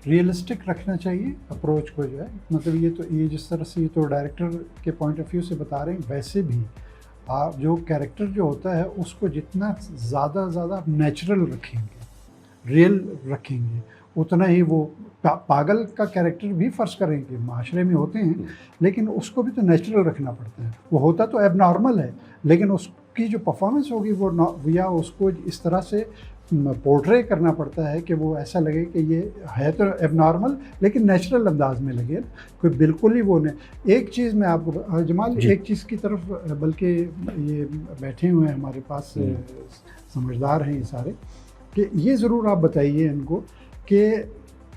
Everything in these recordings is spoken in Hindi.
रियलिस्टिक रखना चाहिए अप्रोच को जो है। मतलब ये जिस तरह से ये तो डायरेक्टर के पॉइंट ऑफ व्यू से बता रहे हैं, वैसे भी आप जो कैरेक्टर जो होता है उसको जितना ज़्यादा नेचुरल रखेंगे, रियल रखेंगे, उतना ही वो पागल का कैरेक्टर भी फ़र्ज़ करेंगे माशरे में होते हैं, लेकिन उसको भी तो नेचुरल रखना पड़ता है। वो होता तो एबनॉर्मल है, लेकिन उसकी जो परफॉर्मेंस होगी वो या उसको इस तरह से पोर्ट्रे करना पड़ता है कि वो ऐसा लगे कि ये है तो एबनॉर्मल लेकिन नेचुरल अंदाज में लगे, कोई बिल्कुल ही वो नहीं। एक चीज़ मैं आपको जमाल एक चीज़ की तरफ, बल्कि ये बैठे हुए हैं हमारे पास समझदार हैं ये सारे, कि ये ज़रूर आप बताइए इनको कि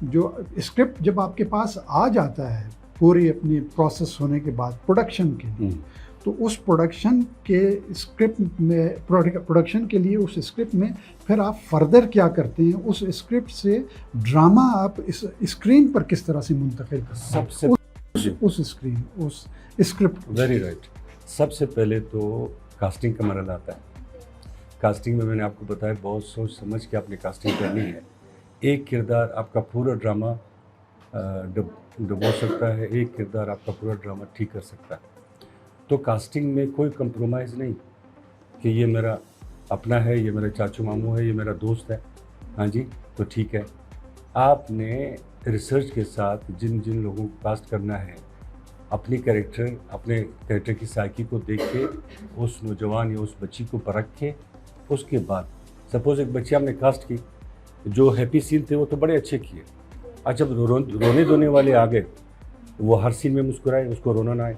जो स्क्रिप्ट जब आपके पास आ जाता है पूरी अपनी प्रोसेस होने के बाद प्रोडक्शन के लिए, तो उस प्रोडक्शन के स्क्रिप्ट में प्रोडक्शन के लिए उस स्क्रिप्ट में फिर आप फर्दर क्या करते हैं, उस स्क्रिप्ट से ड्रामा आप इस स्क्रीन पर किस तरह से मुंतकिल करते हैं सबसे उस स्क्रीन उस स्क्रिप्ट। Very right. सबसे पहले तो कास्टिंग का मरहला आता है। कास्टिंग में मैंने आपको बताया बहुत सोच समझ के आपने कास्टिंग करनी है। एक किरदार आपका पूरा ड्रामा डुबो सकता है, एक किरदार आपका पूरा ड्रामा ठीक कर सकता है। तो कास्टिंग में कोई कंप्रोमाइज़ नहीं कि ये मेरा अपना है, ये मेरा चाचू मामू है, ये मेरा दोस्त है, हाँ जी तो ठीक है। आपने रिसर्च के साथ जिन जिन लोगों को कास्ट करना है, अपने कैरेक्टर की साइकी को देख के, उस नौजवान या उस बच्ची को परख के, उसके बाद सपोज़ एक बच्ची आपने कास्ट की, जो हैप्पी सीन थे वो तो बड़े अच्छे किए, अच्छा जब रोने धोने वाले आ गए, वो हर सीन में मुस्कुराए, उसको रोना ना आए।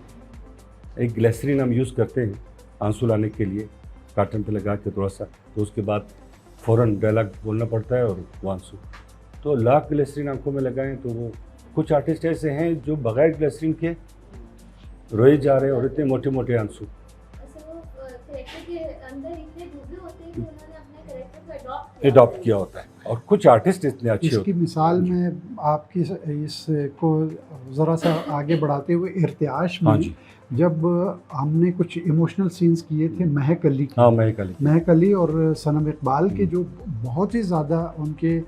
एक ग्लिसरीन हम यूज़ करते हैं आंसू लाने के लिए, काटन पे लगा के थोड़ा सा, तो उसके बाद फ़ौरन डायलॉग बोलना पड़ता है और वो आंसू, तो लाख ग्लिसरीन आंखों में लगाएं तो वो कुछ आर्टिस्ट ऐसे हैं जो बगैर ग्लिसरीन के रोए जा रहे हैं और इतने मोटे मोटे आंसू। एडॉप्ट किया होता है और कुछ आर्टिस्ट इतने अच्छे इसकी मिसाल में आपकी इसको ज़रा सा आगे बढ़ाते हुए इर्तियाश में जब हमने कुछ इमोशनल सीन्स किए थे महक अली की, महक अली और सनम इकबाल के, जो बहुत ही ज़्यादा उनके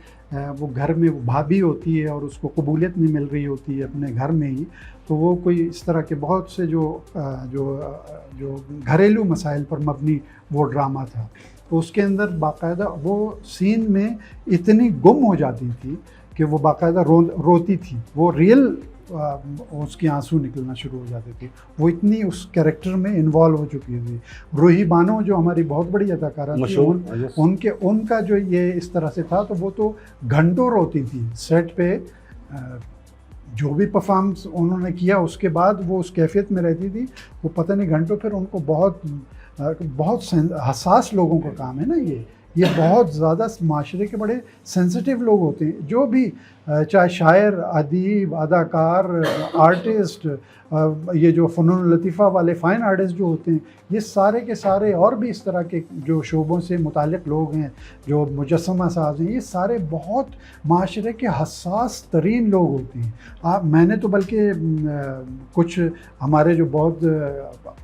वो घर में वो भाभी होती है और उसको कबूलियत नहीं मिल रही होती है अपने घर में ही, तो वो कोई इस तरह के बहुत से जो घरेलू मसाइल पर मबनी वो ड्रामा था। तो उसके अंदर बाकायदा वो सीन में इतनी गुम हो जाती थी कि वो बाकायदा रोती थी, वो रियल उसके आंसू निकलना शुरू हो जाते थे, वो इतनी उस कैरेक्टर में इन्वॉल्व हो चुकी थी। रूही बानो जो हमारी बहुत बड़ी अदाकारा थी, उनका जो ये इस तरह से था, तो वो तो घंटों रोती थी सेट पे, जो भी परफॉर्मेंस उन्होंने किया उसके बाद वो उस कैफियत में रहती थी, वो पता नहीं घंटों। फिर उनको बहुत हसास लोगों का काम है ना ये बहुत ज़्यादा माशरे के बड़े सेंसिटिव लोग होते हैं, जो भी चाहे शायर, अदीब, अदाकार, आर्टिस्ट, ये जो फ़नून लतीफ़ा वाले फ़ाइन आर्टिस्ट जो होते हैं, ये सारे के सारे और भी इस तरह के जो शोबों से मुताल्लिक़ लोग हैं, जो मुजस्समा साज हैं, ये सारे बहुत माशरे के हसास तरीन लोग होते हैं। मैंने तो बल्कि कुछ हमारे जो बहुत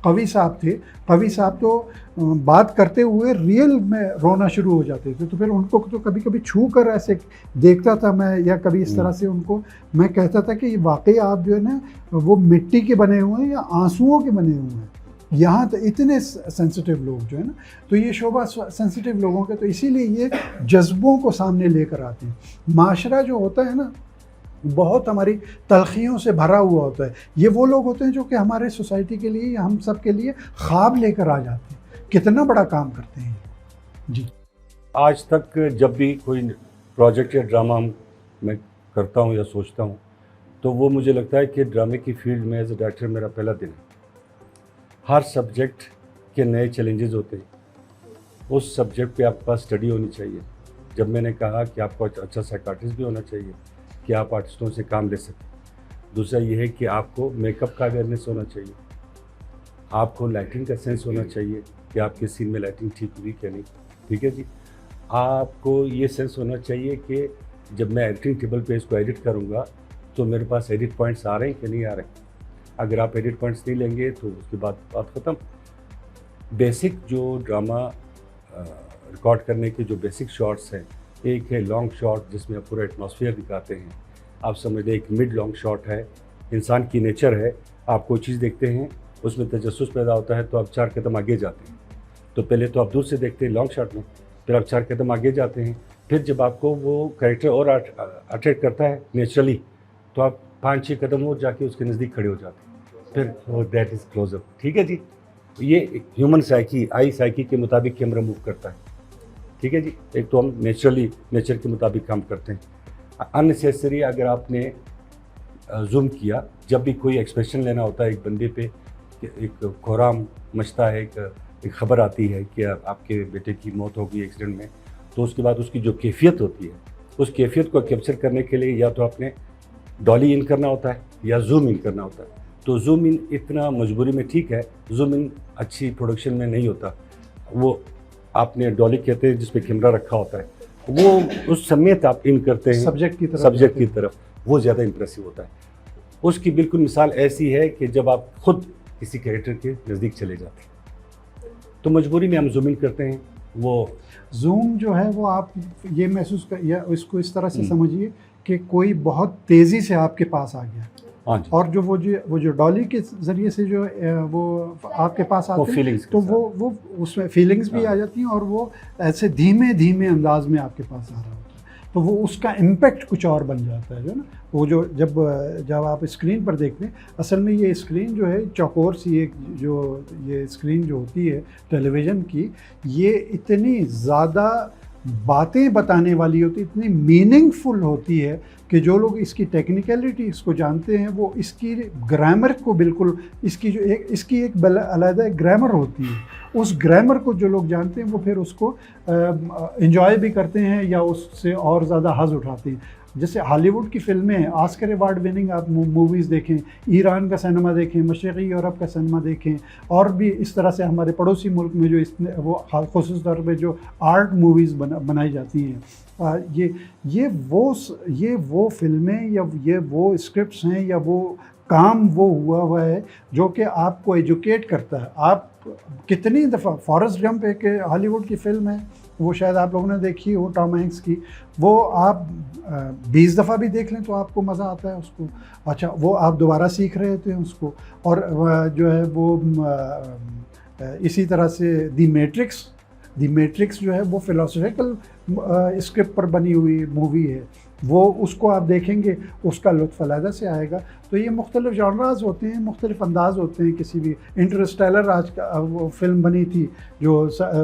कवि साहब थे, कवि साहब तो बात करते हुए रियल में रोना शुरू हो जाते थे, तो फिर उनको तो कभी कभी छू कर ऐसे देखता था मैं, या कभी इस तरह से उनको मैं कहता था कि वाकई आप जो है ना वो मिट्टी के बने हुए हैं या आंसुओं के बने हुए हैं, यहाँ तो इतने सेंसिटिव लोग जो है ना, तो ये शोबा सेंसिटिव लोगों के, तो इसीलिए ये जज्बों को सामने लेकर आते हैं। माशरा जो होता है ना बहुत हमारी तलखियों से भरा हुआ होता है, ये वो लोग होते हैं जो कि हमारे सोसाइटी के लिए, हम सब के लिए ख्वाब लेकर आ जाते हैं, कितना बड़ा काम करते हैं जी। आज तक जब भी कोई प्रोजेक्ट या ड्रामा मैं करता हूँ या सोचता हूँ, तो वो मुझे लगता है कि ड्रामे की फील्ड में एज ए डायरेक्टर मेरा पहला दिन है। हर सब्जेक्ट के नए चैलेंजेस होते हैं, उस सब्जेक्ट पे आपके पास स्टडी होनी चाहिए। जब मैंने कहा कि आपको अच्छा साइकाट्रिस्ट भी होना चाहिए कि आप आर्टिस्टों से काम ले सकें। दूसरा ये है कि आपको मेकअप का अवेयरनेस होना चाहिए, आपको लाइटिंग का सेंस होना चाहिए कि आपके सीन में लाइटिंग ठीक हुई क्या नहीं, ठीक है जी। आपको ये सेंस होना चाहिए कि जब मैं एडिटिंग टेबल पे इसको एडिट करूँगा तो मेरे पास एडिट पॉइंट्स आ रहे हैं कि नहीं आ रहे हैं। अगर आप एडिट पॉइंट्स नहीं लेंगे तो उसके बाद बात ख़त्म। बेसिक जो ड्रामा रिकॉर्ड करने के जो बेसिक शॉट्स हैं, एक है लॉन्ग शॉट जिसमें आप पूरा एटमॉस्फेयर दिखाते हैं, आप समझ लें एक मिड लॉन्ग शॉट है, इंसान की नेचर है, आप कोई चीज़ देखते हैं उसमें तजस्सुस पैदा होता है तो आप 4 कदम आगे जाते हैं। तो पहले तो आप दूर से देखते हैं लॉन्ग शॉट में, फिर आप 4 कदम आगे जाते हैं, फिर जब आपको वो कैरेक्टर और अट्रैक्ट करता है नेचुरली तो आप 5-6 कदम और जाके उसके नज़दीक खड़े हो जाते हैं, फिर वो दैट इज़ क्लोजअप। ठीक है जी, ये ह्यूमन साइकी, आई साइकी के मुताबिक कैमरा मूव करता है। ठीक है जी, एक तो हम नेचुरली नेचर के मुताबिक काम करते हैं। अननेसेसरी अगर आपने जूम किया, जब भी कोई एक्सप्रेशन लेना होता है एक बंदे पे, एक कोहराम मचता है, एक ख़बर आती है कि आपके बेटे की मौत हो गई एक्सीडेंट में, तो उसके बाद उसकी जो कैफियत होती है उस कैफियत को कैप्चर करने के लिए या तो आपने डॉली इन करना होता है या जूम इन करना होता है। तो जूम इन इतना मजबूरी में ठीक है, जूम इन अच्छी प्रोडक्शन में नहीं होता। वो आपने डॉली कहते हैं जिस पे कैमरा रखा होता है, वो उस समेत आप इन करते हैं सब्जेक्ट की तरफ, वो ज़्यादा इंप्रेसिव होता है। उसकी बिल्कुल मिसाल ऐसी है कि जब आप खुद किसी कैरेक्टर के नज़दीक चले जाते हैं तो मजबूरी में हम जूम इन करते हैं। वो जूम जो है वो आप ये महसूस कर या इसको इस तरह से समझिए कि कोई बहुत तेज़ी से आपके पास आ गया, हाँ जी, और जो वो जो डॉली के ज़रिए से जो वो आपके पास आते हैं तो वो उसमें फीलिंग्स भी आ जाती हैं और वो ऐसे धीमे धीमे अंदाज में आपके पास आ रहा होता है, तो वो उसका इम्पैक्ट कुछ और बन जाता है। जो ना वो जो जब आप स्क्रीन पर देखते हैं, असल में ये स्क्रीन जो है चौकोर सी एक जो ये स्क्रीन जो होती है टेलीविज़न की, ये इतनी ज़्यादा बातें बताने वाली होती है, इतनी मीनिंगफुल होती है कि जो लोग इसकी टेक्निकलिटीज़ को जानते हैं वो इसकी ग्रामर को बिल्कुल, इसकी एक अलग ग्रामर होती है, उस ग्रामर को जो लोग जानते हैं वो फिर उसको एंजॉय भी करते हैं या उससे और ज़्यादा हज़ उठाते हैं। जैसे हॉलीवुड की फ़िल्में, ऑस्कर अवार्ड विनिंग आप मूवीज़ देखें, ईरान का सिनेमा देखें, मशरक़ी यूरोप का सिनेमा देखें, और भी इस तरह से हमारे पड़ोसी मुल्क में जो वो ख़ुसूस तौर पे जो आर्ट मूवीज़ बनाई जाती हैं, ये वो फ़िल्में या ये वो स्क्रिप्ट्स हैं या वो काम वो हुआ है जो कि आपको एजुकेट करता है। आप कितनी दफ़ा फॉरेस्ट गंप एक हॉलीवुड की फ़िल्म है, वो शायद आप लोगों ने देखी हो, टॉम हैंक्स की, वो आप 20 दफ़ा भी देख लें तो आपको मज़ा आता है उसको। अच्छा, वो आप दोबारा सीख रहे थे उसको। और जो है वो इसी तरह से दी मैट्रिक्स जो है वो फ़िलोसॉफ़िकल स्क्रिप्ट पर बनी हुई मूवी है, वो उसको आप देखेंगे उसका लुत्फ़ अलग से आएगा। तो ये मुख्तलिफ़ जॉनरास होते हैं, मुख्तलिफ़ अंदाज़ होते हैं। किसी भी इंटरस्टेलर आज का वो फ़िल्म बनी थी जो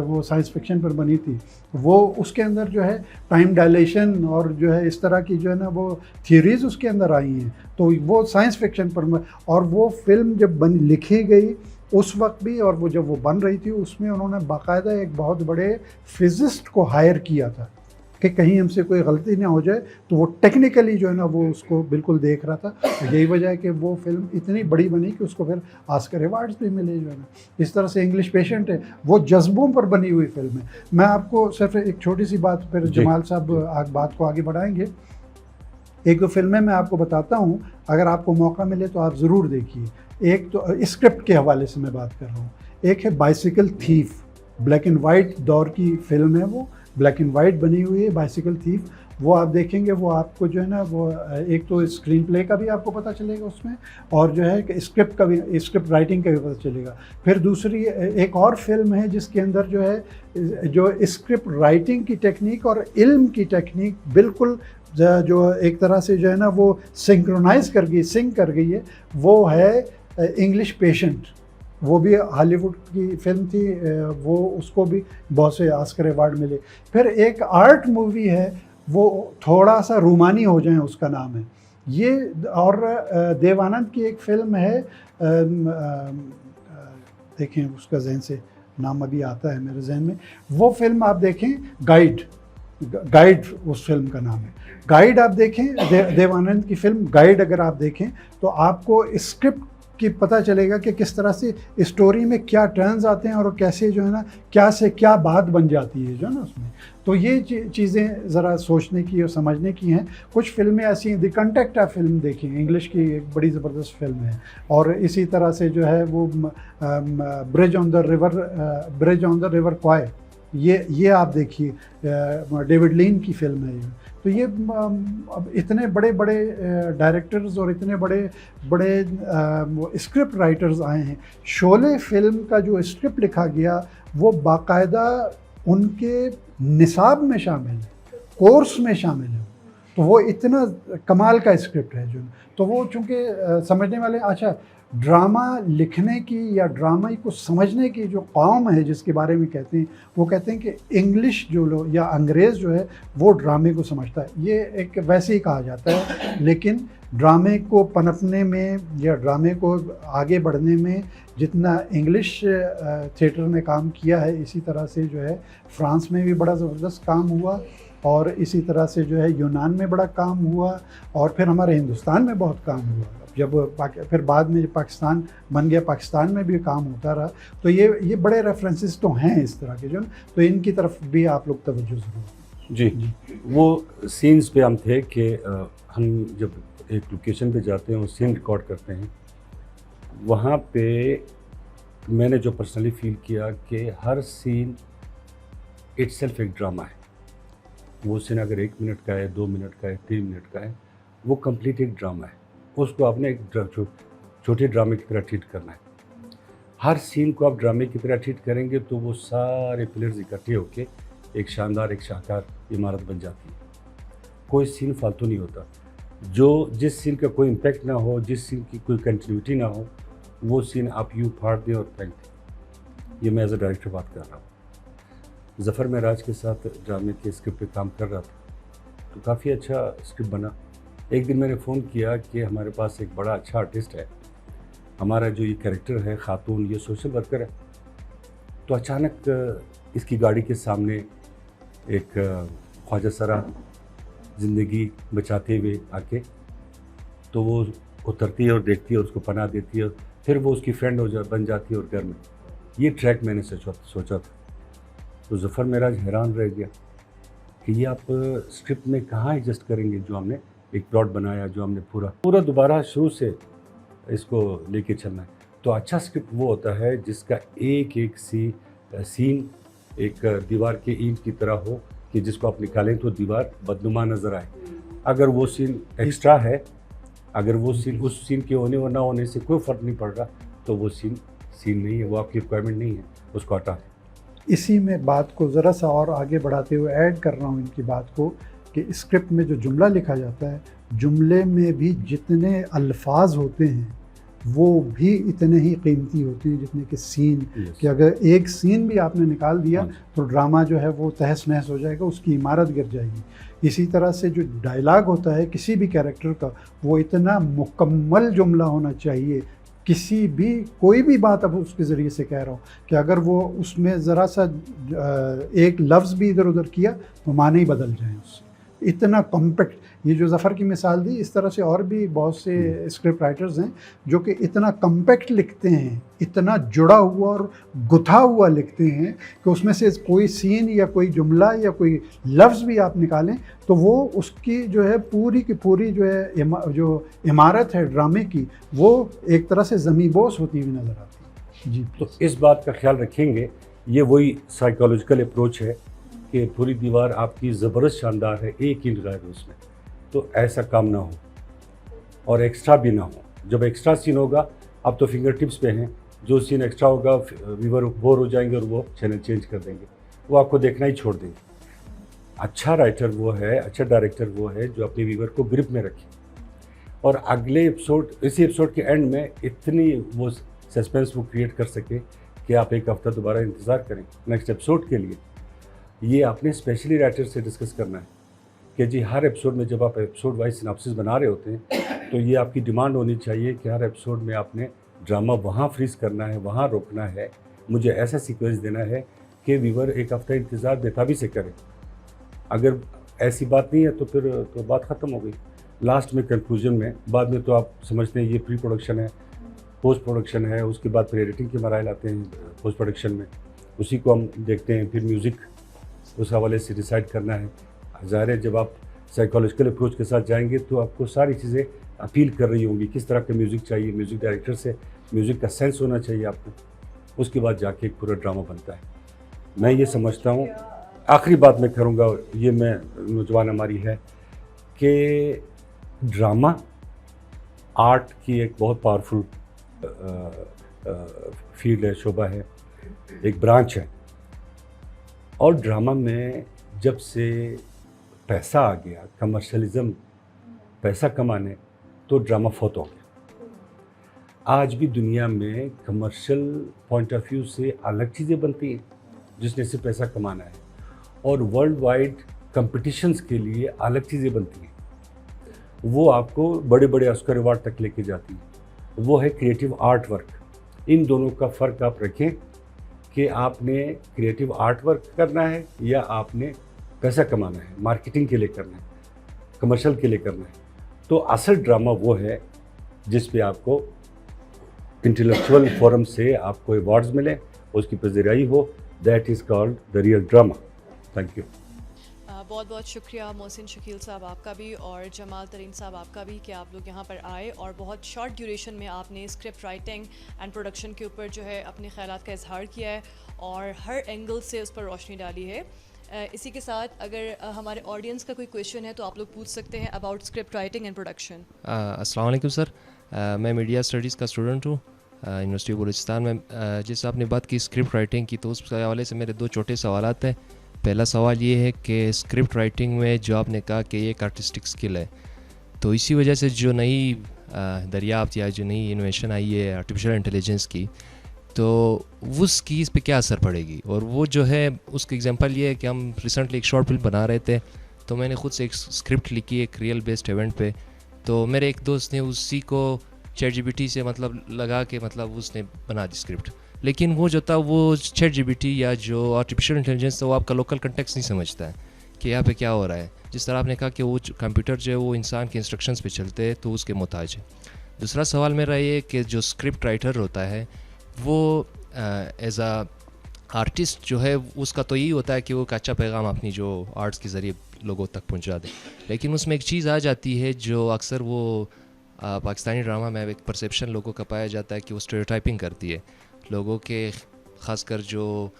वो साइंस फिक्शन पर बनी थी, वो उसके अंदर जो है टाइम डायलेशन और जो है इस तरह की जो है ना वो थियरीज़ उसके अंदर आई हैं, तो वो साइंस फिक्शन पर। और वो फ़िल्म जब लिखी गई उस वक्त भी, और वो जब वो बन रही थी उसमें उन्होंने बाकायदा एक बहुत बड़े फिज़िस्ट को हायर किया था कि कहीं हमसे कोई गलती ना हो जाए, तो वो टेक्निकली जो है ना वो उसको बिल्कुल देख रहा था। तो यही वजह है कि वो फिल्म इतनी बड़ी बनी कि उसको फिर ऑस्कर अवार्ड्स भी मिले जो है ना। इस तरह से इंग्लिश पेशेंट है, वो जज्बों पर बनी हुई फिल्म है। मैं आपको सिर्फ एक छोटी सी बात, फिर जमाल साहब बात को आगे बढ़ाएंगे। एक दो फिल्में मैं आपको बताता हूँ, अगर आपको मौका मिले तो आप ज़रूर देखिए। एक तो स्क्रिप्ट के हवाले से मैं बात कर रहा हूँ, एक है bicycle thief, black and white दौर की फिल्म है, वो ब्लैक एंड वाइट बनी हुई है बाइसिकल थीफ। वो आप देखेंगे, वो आपको जो है ना वो एक तो स्क्रीन प्ले का भी आपको पता चलेगा उसमें, और जो है कि स्क्रिप्ट राइटिंग का भी पता चलेगा। फिर दूसरी एक और फिल्म है जिसके अंदर जो है जो स्क्रिप्ट राइटिंग की टेक्निक और इल्म की टेक्निक बिल्कुल जो एक तरह से जो है ना वो सिंक कर गई है, वो है इंग्लिश पेशेंट। वो भी हॉलीवुड की फिल्म थी, वो उसको भी बहुत से ऑस्कर अवार्ड मिले। फिर एक आर्ट मूवी है, वो थोड़ा सा रूमानी हो जाए उसका नाम है ये, और देवानंद की एक फिल्म है, देखें उसका जहन से नाम अभी आता है मेरे जहन में, वो फिल्म आप देखें, गाइड उस फिल्म का नाम है। गाइड आप देखें, देवानंद की फिल्म गाइड अगर आप देखें तो आपको स्क्रिप्ट कि पता चलेगा कि किस तरह से स्टोरी में क्या टर्न्स आते हैं और कैसे जो है ना क्या से क्या बात बन जाती है जो है ना उसमें। तो ये चीज़ें ज़रा सोचने की और समझने की हैं। कुछ फिल्में ऐसी हैं, द कंटेक्ट आप फिल्म देखी, इंग्लिश की एक बड़ी ज़बरदस्त फिल्म है। और इसी तरह से जो है वो ब्रिज ऑन द रिवर क्वाय, ये आप देखिए डेविड लीन की फिल्म है ये। तो ये अब इतने बड़े बड़े डायरेक्टर्स और इतने बड़े बड़े स्क्रिप्ट राइटर्स आए हैं। शोले फिल्म का जो स्क्रिप्ट लिखा गया वो बाकायदा उनके निसाब में शामिल है, कोर्स में शामिल है। तो वो इतना कमाल का स्क्रिप्ट है जो, तो वो चूँकि समझने वाले, अच्छा ड्रामा लिखने की या ड्रामा को समझने की जो कौम है जिसके बारे में कहते हैं, वो कहते हैं कि इंग्लिश जो लोग या अंग्रेज़ जो है वो ड्रामे को समझता है। ये एक वैसे ही कहा जाता है, लेकिन ड्रामे को पनपने में या ड्रामे को आगे बढ़ने में जितना इंग्लिश थिएटर ने काम किया है, इसी तरह से जो है फ्रांस में भी बड़ा ज़बरदस्त काम हुआ, और इसी तरह से जो है यूनान में बड़ा काम हुआ, और फिर हमारे हिंदुस्तान में बहुत काम हुआ। जब फिर बाद में जब पाकिस्तान बन गया, पाकिस्तान में भी काम होता रहा। तो ये बड़े रेफरेंसेस तो हैं इस तरह के जो, तो इनकी तरफ भी आप लोग तवज्जो ज़रूर। जी, वो सीन्स पे हम थे कि हम जब एक लोकेशन पे जाते हैं और सीन रिकॉर्ड करते हैं, वहाँ पे मैंने जो पर्सनली फील किया कि हर सीन इटसेल्फ एक ड्रामा है। वो सीन अगर 1 मिनट का है, 2 मिनट का है, 3 मिनट का है, वो कंप्लीट एक ड्रामा है। उसको आपने एक छोटे ड्रामे की तरह ट्रीट करना है। हर सीन को आप ड्रामे की तरह ट्रीट करेंगे तो वो सारे पिलर्स इकट्ठे होके एक शानदार, एक शाहकार इमारत बन जाती है। कोई सीन फालतू नहीं होता। जिस सीन का कोई इम्पैक्ट ना हो, जिस सीन की कोई कंटिन्यूटी ना हो, वो सीन आप यूँ फाड़ दें और फेंक दें। ये मैं एज अ डायरेक्टर बात कर रहा हूँ। ज़फ़र महराज के साथ ड्रामे के स्क्रिप्ट पे काम कर रहा था, तो काफ़ी अच्छा स्क्रिप्ट बना। एक दिन मैंने फ़ोन किया कि हमारे पास एक बड़ा अच्छा आर्टिस्ट है, हमारा जो ये कैरेक्टर है खातून, ये सोशल वर्कर है। तो अचानक इसकी गाड़ी के सामने एक ख्वाजा सरा ज़िंदगी बचाते हुए आके, तो वो उतरती है और देखती है और उसको पनाह देती है, फिर वो उसकी फ्रेंड बन जाती है और घर में। ये ट्रैक मैंने सोचा था। तो ज़फ़र महराज हैरान रह गया कि ये आप स्क्रिप्ट में कहाँ एडजस्ट करेंगे, जो हमने एक प्लॉट बनाया, जो हमने पूरा दोबारा शुरू से इसको लेके चलना है। तो अच्छा स्क्रिप्ट वो होता है जिसका एक एक सीन एक दीवार के ईंट की तरह हो कि जिसको आप निकालें तो दीवार बदनुमा नज़र आए। अगर वो सीन एक्स्ट्रा है, अगर वो सीन उस सीन के होने और ना होने से कोई फ़र्क नहीं पड़ रहा, तो वो सीन नहीं है, वो आपकी रिक्वायरमेंट नहीं है, उसको हटा दें। इसी में बात को ज़रा सा और आगे बढ़ाते हुए ऐड कर रहा हूँ इनकी बात को कि स्क्रिप्ट में जो जुमला लिखा जाता है, जुमले में भी जितने अल्फाज होते हैं वो भी इतने ही कीमती होते हैं जितने कि सीन। कि अगर एक सीन भी आपने निकाल दिया तो ड्रामा जो है वो तहस नहस हो जाएगा, उसकी इमारत गिर जाएगी। इसी तरह से जो डायलॉग होता है किसी भी कैरेक्टर का, वो इतना मुकम्मल जुमला होना चाहिए। कोई भी बात अब उसके ज़रिए से कह रहा हूँ कि अगर वो उसमें ज़रा सा एक लफ्ज़ भी इधर उधर किया तो माने ही बदल जाए उससे। इतना कॉम्पैक्ट, ये जो ज़फ़र की मिसाल दी, इस तरह से और भी बहुत से स्क्रिप्ट राइटर्स हैं जो कि इतना कॉम्पैक्ट लिखते हैं, इतना जुड़ा हुआ और गुथा हुआ लिखते हैं कि उसमें से कोई सीन या कोई जुमला या कोई लफ्ज़ भी आप निकालें तो वो उसकी जो है पूरी की पूरी जो है जो इमारत है ड्रामे की, वो एक तरह से ज़मींबोस होती हुई नज़र आती है। जी, तो इस बात का ख्याल रखेंगे। ये वही साइकोलॉजिकल अप्रोच है कि पूरी दीवार आपकी ज़बरदस्त शानदार है, एक ईंट गायब है उसमें, तो ऐसा काम ना हो और एक्स्ट्रा भी ना हो। जब एक्स्ट्रा सीन होगा, आप तो फिंगर टिप्स पे हैं, जो सीन एक्स्ट्रा होगा व्यूअर बोर हो जाएंगे और वो चैनल चेंज कर देंगे, वो आपको देखना ही छोड़ देंगे। अच्छा राइटर वो है, अच्छा डायरेक्टर वो है जो अपने व्यूअर को ग्रिप में रखे और अगले एपिसोड, इसी एपिसोड के एंड में इतनी वो सस्पेंस वो क्रिएट कर सके कि आप एक हफ्ता दोबारा इंतज़ार करें नेक्स्ट एपिसोड के लिए। ये आपने स्पेशली राइटर से डिस्कस करना है कि जी हर एपिसोड में जब आप एपिसोड वाइज सिनॉप्सिस बना रहे होते हैं तो ये आपकी डिमांड होनी चाहिए कि हर एपिसोड में आपने ड्रामा वहाँ फ्रीज करना है, वहाँ रोकना है, मुझे ऐसा सीक्वेंस देना है कि व्यूअर एक हफ्ता इंतज़ार बेताबी से करे। अगर ऐसी बात नहीं है तो फिर तो बात ख़त्म हो गई। लास्ट में कंक्लूजन में, बाद में तो आप समझते हैं ये प्री प्रोडक्शन है, पोस्ट प्रोडक्शन है, उसके बाद फिर एडिटिंग के मराइल आते हैं पोस्ट प्रोडक्शन में, उसी को हम देखते हैं। फिर म्यूज़िक उस हवाले से डिसाइड करना है। ज़ाहिर है जब आप साइकोलॉजिकल अप्रोच के साथ जाएंगे तो आपको सारी चीज़ें अपील कर रही होंगी, किस तरह का म्यूज़िक चाहिए, म्यूज़िक डायरेक्टर से म्यूज़िक का सेंस होना चाहिए आपको, उसके बाद जाके एक पूरा ड्रामा बनता है। मैं ये समझता हूँ, आखिरी बात मैं करूँगा, ये मैं नौजवान हमारी है कि ड्रामा आर्ट की एक बहुत पावरफुल फील्ड है, शोबा है, एक ब्रांच है। और ड्रामा में जब से पैसा आ गया, कमर्शलिज्म, पैसा कमाने, तो ड्रामा फौत हो गया। आज भी दुनिया में कमर्शियल पॉइंट ऑफ व्यू से अलग चीज़ें बनती हैं जिसने से पैसा कमाना है, और वर्ल्ड वाइड कंपटीशंस के लिए अलग चीज़ें बनती हैं, वो आपको बड़े बड़े ऑस्कर अवार्ड तक लेके जाती हैं। वो है क्रिएटिव आर्ट वर्क। इन दोनों का फ़र्क आप रखें कि आपने क्रिएटिव आर्ट वर्क करना है या आपने पैसा कमाना है, मार्केटिंग के लिए करना है, कमर्शियल के लिए करना है। तो असल ड्रामा वो है जिस पे आपको इंटेलेक्चुअल फोरम से आपको अवार्ड्स मिले, उसकी पज़ीराई हो, that is called the real drama. Thank you. बहुत बहुत शुक्रिया मोहसिन शकील साहब आपका भी और जमाल तरीन साहब आपका भी कि आप लोग यहाँ पर आए और बहुत शॉर्ट ड्यूरेशन में आपने स्क्रिप्ट राइटिंग एंड प्रोडक्शन के ऊपर जो है अपने ख़यालात का इजहार किया है और हर एंगल से उस पर रोशनी डाली है। इसी के साथ अगर हमारे ऑडियंस का कोई क्वेश्चन है तो आप लोग पूछ सकते हैं about script writing and production. अस्सलाम वालेकुम सर, मैं मीडिया स्टडीज़ का स्टूडेंट हूँ यूनिवर्सिटी बलूचिस्तान में। जैसे आपने बात की स्क्रिप्ट राइटिंग की, तो उस हवाले से मेरे दो छोटे सवालात हैं। पहला सवाल ये है कि स्क्रिप्ट राइटिंग में जो आपने कहा कि ये एक आर्टिस्टिक स्किल है, तो इसी वजह से जो नई दरियाफ्त या जो नई इनोवेशन आई है आर्टिफिशियल इंटेलिजेंस की, तो उसकी इस पे क्या असर पड़ेगी? और वो जो है उसका एग्जांपल ये है कि हम रिसेंटली एक शॉर्ट फिल्म बना रहे थे, तो मैंने ख़ुद से एक स्क्रिप्ट लिखी एक रियल बेस्ड इवेंट पे, तो मेरे एक दोस्त ने उसी को ChatGPT से मतलब लगा के मतलब उसने बना दी स्क्रिप्ट। लेकिन वो जो था वो ChatGPT या जो आर्टिफिशियल इंटेलिजेंस था वो आपका लोकल कंटेक्स्ट नहीं समझता है कि यहाँ पे क्या हो रहा है। जिस तरह आपने कहा कि वो कंप्यूटर जो है वो इंसान के इंस्ट्रक्शंस पे चलते हैं, तो उसके मोहताज है। दूसरा सवाल मेरा ये कि जो स्क्रिप्ट राइटर होता है वो एज आ आर्टिस्ट जो है उसका तो यही होता है कि वो एक अच्छा पैगाम अपनी जो आर्ट्स के ज़रिए लोगों तक पहुँचा दे। लेकिन उसमें एक चीज़ आ जाती है जो अक्सर वो पाकिस्तानी ड्रामा में एक परसेप्शन लोगों का पाया जाता है कि वो स्टेरियोटाइपिंग करती है लोगों के, ख़ासकर जो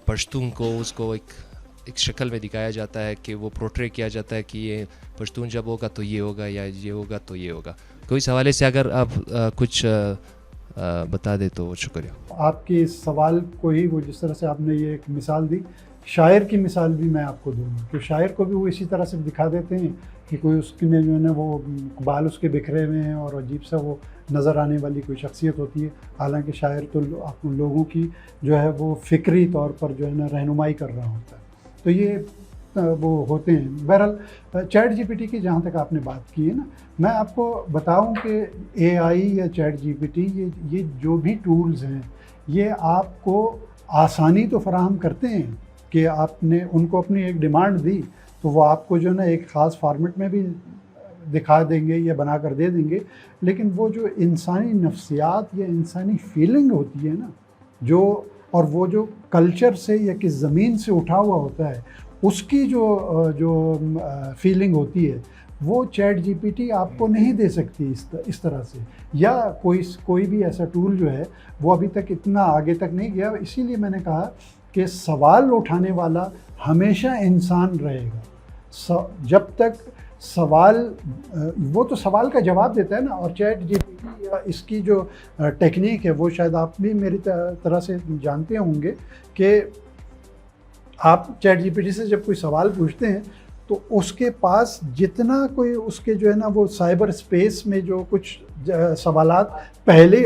पश्तून को उसको एक शक्ल में दिखाया जाता है कि वो पोर्ट्रे किया जाता है कि ये पश्तून जब होगा तो ये होगा या ये होगा तो ये होगा। कोई इस हवाले से अगर आप कुछ बता दे तो शुक्रिया। आपके इस सवाल को ही वो जिस तरह से आपने ये एक मिसाल दी, शायर की मिसाल भी मैं आपको दूँगा कि शायर को भी वो इसी तरह से दिखा देते हैं कि कोई उसके में जो है ना वो बाल उसके बिखरे हुए हैं और अजीब सा वो नज़र आने वाली कोई शख्सियत होती है, हालांकि शायर तो लोगों की जो है वो फ़िक्री तौर पर जो है ना रहनुमाई कर रहा होता है। तो ये वो होते हैं। बहरहाल ChatGPT की जहाँ तक आपने बात की है ना, मैं आपको बताऊं कि AI या ChatGPT ये जो भी टूल्स हैं ये आपको आसानी तो फराहम करते हैं कि आपने उनको अपनी एक डिमांड दी तो वो आपको जो है ना एक ख़ास फॉर्मेट में भी दिखा देंगे या बना कर दे देंगे, लेकिन वो जो इंसानी नफ्सियात या इंसानी फीलिंग होती है ना जो, और वो जो कल्चर से या किस ज़मीन से उठा हुआ होता है उसकी जो फीलिंग होती है वो ChatGPT आपको नहीं दे सकती इस तरह से, या कोई भी ऐसा टूल जो है वो अभी तक इतना आगे तक नहीं गया। इसीलिए मैंने कहा कि सवाल उठाने वाला हमेशा इंसान रहेगा जब तक सवाल, वो तो सवाल का जवाब देता है ना। और ChatGPT या इसकी जो टेक्निक है वो शायद आप भी मेरी तरह से जानते होंगे कि आप ChatGPT से जब कोई सवाल पूछते हैं तो उसके पास जितना कोई उसके जो है ना वो साइबर स्पेस में जो कुछ सवालात पहले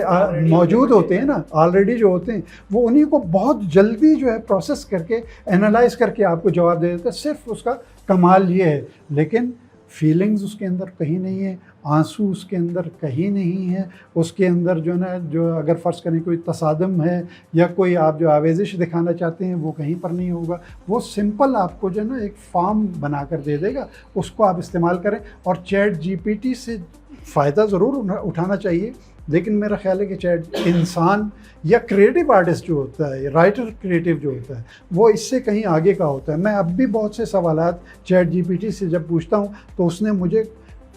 मौजूद होते हैं ना, ऑलरेडी जो होते हैं, वो उन्हीं को बहुत जल्दी जो है प्रोसेस करके एनालाइज करके आपको जवाब दे देता है। सिर्फ उसका कमाल ये है, लेकिन फीलिंग्स उसके अंदर कहीं नहीं है, आंसू उसके अंदर कहीं नहीं है, उसके अंदर जो ना जो अगर फ़र्ज़ करें कोई तसादम है या कोई आप जो आवेज़िश दिखाना चाहते हैं वो कहीं पर नहीं होगा। वो सिंपल आपको जो ना एक फॉर्म बना कर दे देगा, उसको आप इस्तेमाल करें। और ChatGPT से फ़ायदा ज़रूर उठाना चाहिए, लेकिन मेरा ख्याल है कि इंसान या क्रिएटिव आर्टिस्ट जो होता है, राइटर क्रिएटिव जो होता है, वो इससे कहीं आगे का होता है। मैं अब भी बहुत से सवालात ChatGPT से जब पूछता हूँ तो उसने मुझे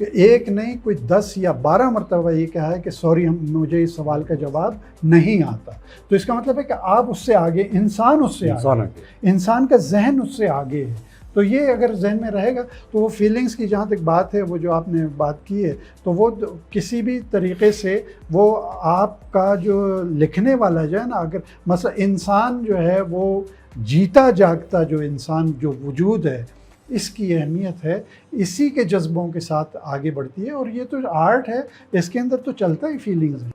कि एक नहीं कोई 10 या 12 मरतबा ये कहा है कि सॉरी मुझे इस सवाल का जवाब नहीं आता। तो इसका मतलब है कि आप उससे आगे, इंसान उससे आगे, इंसान का जहन उससे आगे है। तो ये अगर जहन में रहेगा तो वो फीलिंग्स की जहाँ तक बात है, वो जो आपने बात की है, तो वो किसी भी तरीके से वो आपका जो लिखने वाला जो है ना, अगर मसला इंसान जो है वो जीता जागता जो इंसान जो वजूद है, इसकी अहमियत है, इसी के जज्बों के साथ आगे बढ़ती है। और ये तो आर्ट है, इसके अंदर तो चलता ही फीलिंग्स है।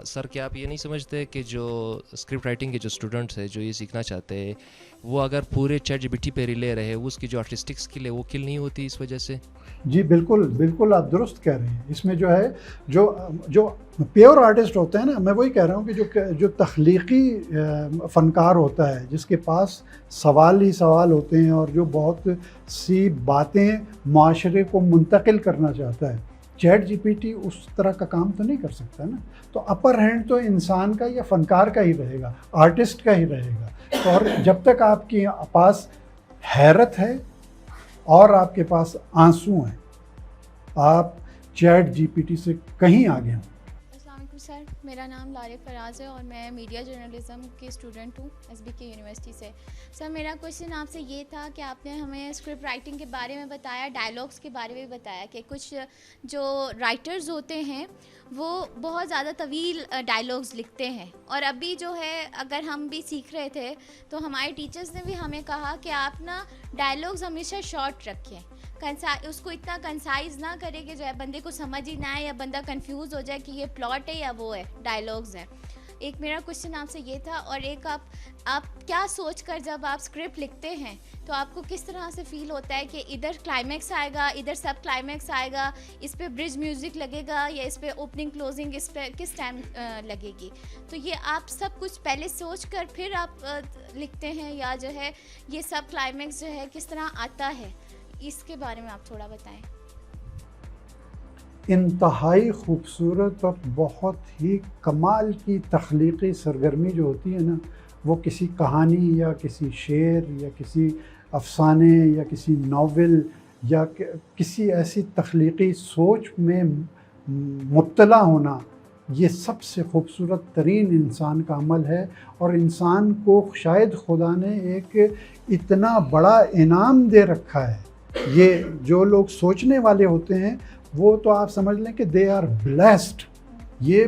सर क्या आप ये नहीं समझते कि जो स्क्रिप्ट राइटिंग के जो स्टूडेंट्स हैं जो ये सीखना चाहते हैं, वो अगर पूरे ChatGPT पे रिले रहे, वो उसकी जो आर्टिस्टिक स्किल है वो किल नहीं होती इस वजह से? जी बिल्कुल बिल्कुल, आप दुरुस्त कह रहे हैं। इसमें जो है जो प्योर आर्टिस्ट होते हैं ना, मैं वही कह रहा हूँ कि जो तख्लीकी फ़नकार होता है, जिसके पास सवाल ही सवाल होते हैं और जो बहुत सी बातें माशरे को मुंतकिल करना चाहता है, ChatGPT उस तरह का काम तो नहीं कर सकता ना। तो अपर हैंड तो इंसान का या फ़नकार का ही रहेगा, आर्टिस्ट का ही रहेगा। और जब तक आपके पास हैरत है और आपके पास आंसू हैं, आप ChatGPT से कहीं आगे हैं। सर, मेरा नाम लारे फराज है और मैं मीडिया जर्नलिज़म की स्टूडेंट हूँ SBK यूनिवर्सिटी से। सर, मेरा क्वेश्चन आपसे ये था कि आपने हमें स्क्रिप्ट राइटिंग के बारे में बताया, डायलॉग्स के बारे में बताया कि कुछ जो राइटर्स होते हैं वो बहुत ज़्यादा तवील डायलॉग्स लिखते हैं। और अभी जो है, अगर हम भी सीख रहे थे तो हमारे टीचर्स ने भी हमें कहा कि आप ना डायलॉग्स हमेशा शॉर्ट रखें, उसको इतना कंसाइज ना करें कि जो है बंदे को समझ ही ना आए या बंदा कंफ्यूज हो जाए कि ये प्लॉट है या वो है, डायलॉग्स हैं। एक मेरा क्वेश्चन आपसे ये था। और एक आप क्या सोचकर जब आप स्क्रिप्ट लिखते हैं तो आपको किस तरह से फील होता है कि इधर क्लाइमैक्स आएगा, इधर सब क्लाइमैक्स आएगा, इस पे ब्रिज म्यूज़िक लगेगा या इस पे ओपनिंग क्लोजिंग इस पे किस टाइम लगेगी? तो ये आप सब कुछ पहले सोच कर फिर आप लिखते हैं, या जो है ये सब क्लाइमैक्स जो है किस तरह आता है, इसके बारे में आप थोड़ा बताएं। इंतहाई खूबसूरत और बहुत ही कमाल की तख्लीकी सरगर्मी जो होती है ना, वो किसी कहानी या किसी शेर या किसी अफसाने या किसी नावल या किसी ऐसी तख्लीकी सोच में मुब्तला होना, ये सबसे खूबसूरत तरीन इंसान का अमल है। और इंसान को शायद खुदा ने एक इतना बड़ा इनाम दे रखा है। ये जो लोग सोचने वाले होते हैं वो तो आप समझ लें कि दे आर ब्लेस्ड। ये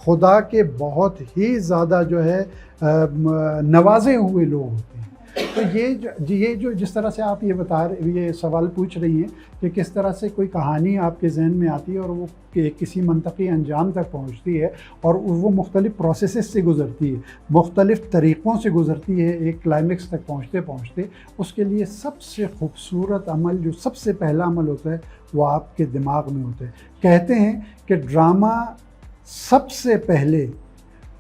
खुदा के बहुत ही ज़्यादा जो है नवाजे हुए लोग होते हैं। तो ये जो जिस तरह से आप ये सवाल पूछ रही हैं कि किस तरह से कोई कहानी आपके जहन में आती है और वो किसी मंतकी अंजाम तक पहुंचती है और वो मुख्तलिफ़ प्रोसेसेस से गुज़रती है, मुख्तलिफ़ तरीक़ों से गुज़रती है एक क्लाइमेक्स तक पहुंचते पहुंचते, उसके लिए सबसे खूबसूरत अमल जो सबसे पहला अमल होता है वो आपके दिमाग में होता है। कहते हैं कि ड्रामा सबसे पहले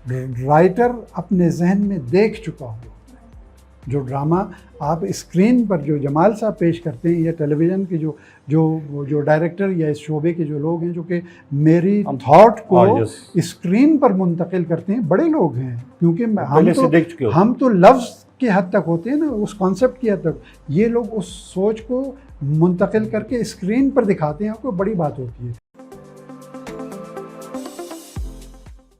राइटर अपने जहन में देख चुका हुआ होता है। जो ड्रामा आप स्क्रीन पर जो जमाल साहब पेश करते हैं या टेलीविज़न के जो डायरेक्टर या इस शोबे के जो लोग हैं जो कि मेरी थॉट को स्क्रीन पर मुंतकिल करते हैं, बड़े लोग हैं। क्योंकि हम तो लफ्ज़ की हद तक होते हैं ना, उस कॉन्सेप्ट की हद तक, ये लोग उस सोच को मुंतकिल करके स्क्रीन पर दिखाते हैं, आपको बड़ी बात होती है।